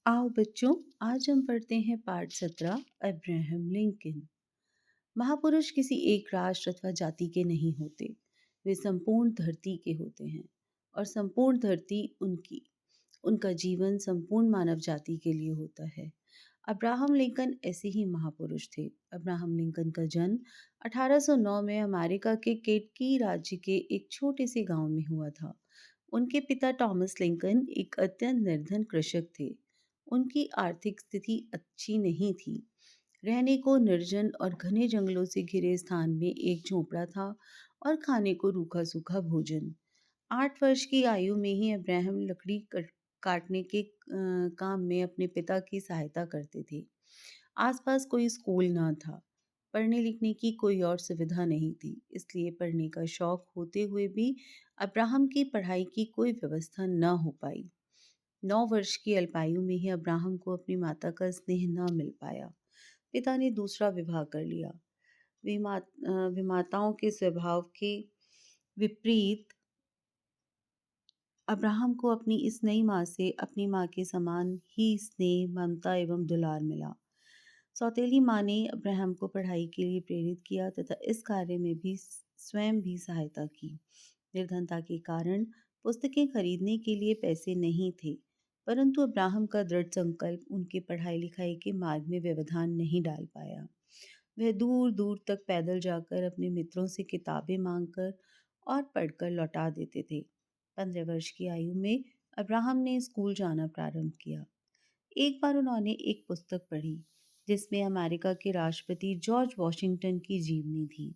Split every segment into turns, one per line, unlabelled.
आओ बच्चों, आज हम पढ़ते हैं पाठ 17 अब्राहम लिंकन। महापुरुष किसी एक राष्ट्र अथवा जाति के नहीं होते, वे संपूर्ण धरती के होते हैं और संपूर्ण धरती उनकी उनका जीवन संपूर्ण मानव जाति के लिए होता है। अब्राहम लिंकन ऐसे ही महापुरुष थे। अब्राहम लिंकन का जन्म 1809 में अमेरिका के केंटकी राज्य के एक छोटे से गांव में हुआ था। उनके पिता टॉमस लिंकन एक अत्यंत निर्धन कृषक थे। उनकी आर्थिक स्थिति अच्छी नहीं थी। रहने को निर्जन और घने जंगलों से घिरे स्थान में एक झोपड़ा था और खाने को रूखा सूखा भोजन। 8 वर्ष की आयु में ही अब्राहम लकड़ी काटने के काम में अपने पिता की सहायता करते थे। आसपास कोई स्कूल ना था। पढ़ने लिखने की कोई और सुविधा नहीं थी, इसलिए पढ़ने का शौक होते हुए भी अब्राहम की पढ़ाई की कोई व्यवस्था न हो पाई। 9 वर्ष की अल्पायु में ही अब्राहम को अपनी माता का स्नेह न मिल पाया। पिता ने दूसरा विवाह कर लिया। विमाताओं के स्वभाव के विपरीत अब्राहम को अपनी इस नई माँ से अपनी माँ के समान ही स्नेह, ममता एवं दुलार मिला। सौतेली माँ ने अब्राहम को पढ़ाई के लिए प्रेरित किया तथा इस कार्य में भी स्वयं भी सहायता की। निर्धनता के कारण पुस्तकें खरीदने के लिए पैसे नहीं थे, परंतु अब्राहम का दृढ़ संकल्प उनके पढ़ाई लिखाई के मार्ग में व्यवधान नहीं डाल पाया। वह दूर दूर तक पैदल जाकर अपने मित्रों से किताबें मांगकर और पढ़कर लौटा देते थे। 15 वर्ष की आयु में अब्राहम ने स्कूल जाना प्रारंभ किया। एक बार उन्होंने एक पुस्तक पढ़ी जिसमें अमेरिका के राष्ट्रपति जॉर्ज वॉशिंगटन की जीवनी थी।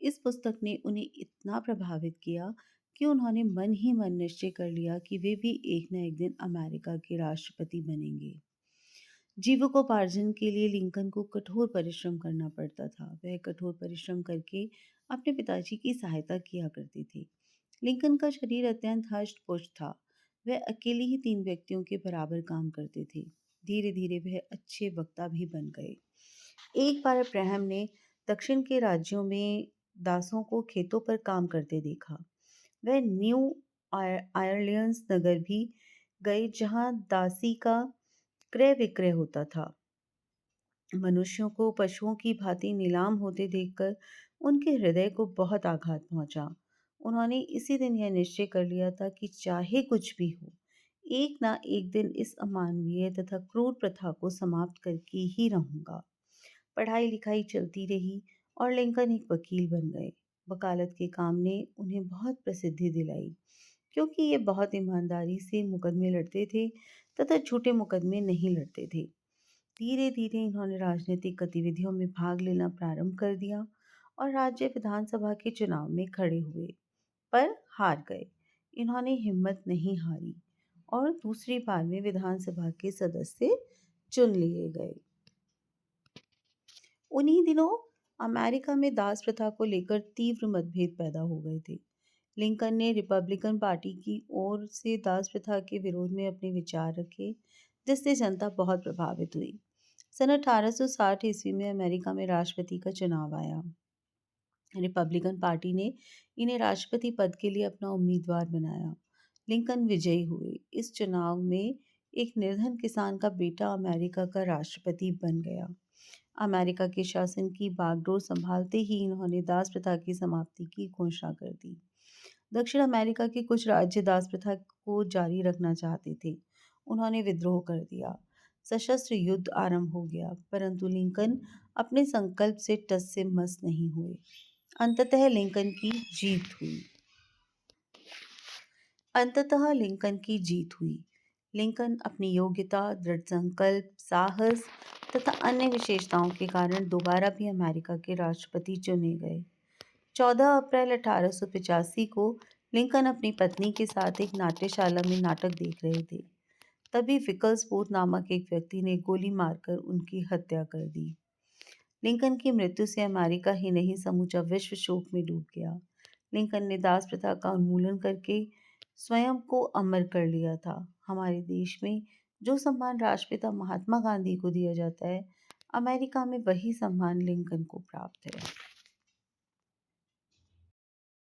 इस पुस्तक ने उन्हें इतना प्रभावित किया कि उन्होंने मन ही मन निश्चय कर लिया कि वे भी एक न एक दिन अमेरिका के राष्ट्रपति बनेंगे। जीविकोपार्जन के लिए लिंकन को कठोर परिश्रम करना पड़ता था। वह कठोर परिश्रम करके अपने पिताजी की सहायता किया करते थे। लिंकन का शरीर अत्यंत हष्ट-पुष्ट था। वह अकेले ही 3 व्यक्तियों के बराबर काम करते थे। धीरे धीरे वह अच्छे वक्ता भी बन गए। एक बार अब्राहम ने दक्षिण के राज्यों में दासों को खेतों पर काम करते देखा। वह न्यू आयरलैंड्स नगर भी गए जहां दासी का क्रय विक्रय होता था। मनुष्यों को पशुओं की भांति नीलाम होते देखकर उनके हृदय को बहुत आघात पहुंचा। उन्होंने इसी दिन यह निश्चय कर लिया था कि चाहे कुछ भी हो, एक ना एक दिन इस अमानवीय तथा क्रूर प्रथा को समाप्त करके ही रहूंगा। पढ़ाई लिखाई चलती रही और लिंकन एक वकील बन गए। वकालत के काम ने उन्हें बहुत प्रसिद्धि दिलाई, क्योंकि ये बहुत ईमानदारी से मुकदमे लड़ते थे तथा झूठे मुकदमे नहीं लड़ते थे। धीरे धीरे इन्होंने राजनीतिक गतिविधियों में भाग लेना प्रारंभ कर दिया और राज्य विधानसभा के चुनाव में खड़े हुए, पर हार गए। इन्होंने हिम्मत नहीं हारी और दूसरी बार में विधानसभा के सदस्य चुन लिए गए। उन्हीं दिनों अमेरिका में दास प्रथा को लेकर तीव्र मतभेद पैदा हो गए थे। लिंकन ने रिपब्लिकन पार्टी की ओर से दास प्रथा के विरोध में अपने विचार रखे, जिससे जनता बहुत प्रभावित हुई। सन 1860 ईस्वी में अमेरिका में राष्ट्रपति का चुनाव आया। रिपब्लिकन पार्टी ने इन्हें राष्ट्रपति पद के लिए अपना उम्मीदवार बनाया। लिंकन विजयी हुए। इस चुनाव में एक निर्धन किसान का बेटा अमेरिका का राष्ट्रपति बन गया। अमेरिका के शासन की बागडोर संभालते ही इन्होंने दास प्रथा की समाप्ति की घोषणा कर दी। दक्षिण अमेरिका के कुछ राज्य दास प्रथा को जारी रखना चाहते थे। उन्होंने विद्रोह कर दिया। सशस्त्र युद्ध आरंभ हो गया, परंतु लिंकन अपने संकल्प से टस से मस नहीं हुए। अंततः लिंकन की जीत हुई। लिंकन अपनी योग्यता, दृढ़ संकल्प, साहस तथा अन्य विशेषताओं के कारण दोबारा भी अमेरिका के राष्ट्रपति चुने गए। 14 अप्रैल 1885 को लिंकन अपनी पत्नी के साथ एक नाट्यशाला में नाटक देख रहे थे। तभी विकल्सवर्थ नामक एक व्यक्ति ने गोली मारकर उनकी हत्या कर दी। लिंकन की मृत्यु से अमेरिका ही नहीं, समूचा विश्व शोक में डूब गया। लिंकन ने दास प्रथा का उन्मूलन करके स्वयं को अमर कर लिया था। हमारे देश में जो सम्मान राष्ट्रपिता महात्मा गांधी को दिया जाता है, अमेरिका में वही सम्मान लिंकन को प्राप्त है।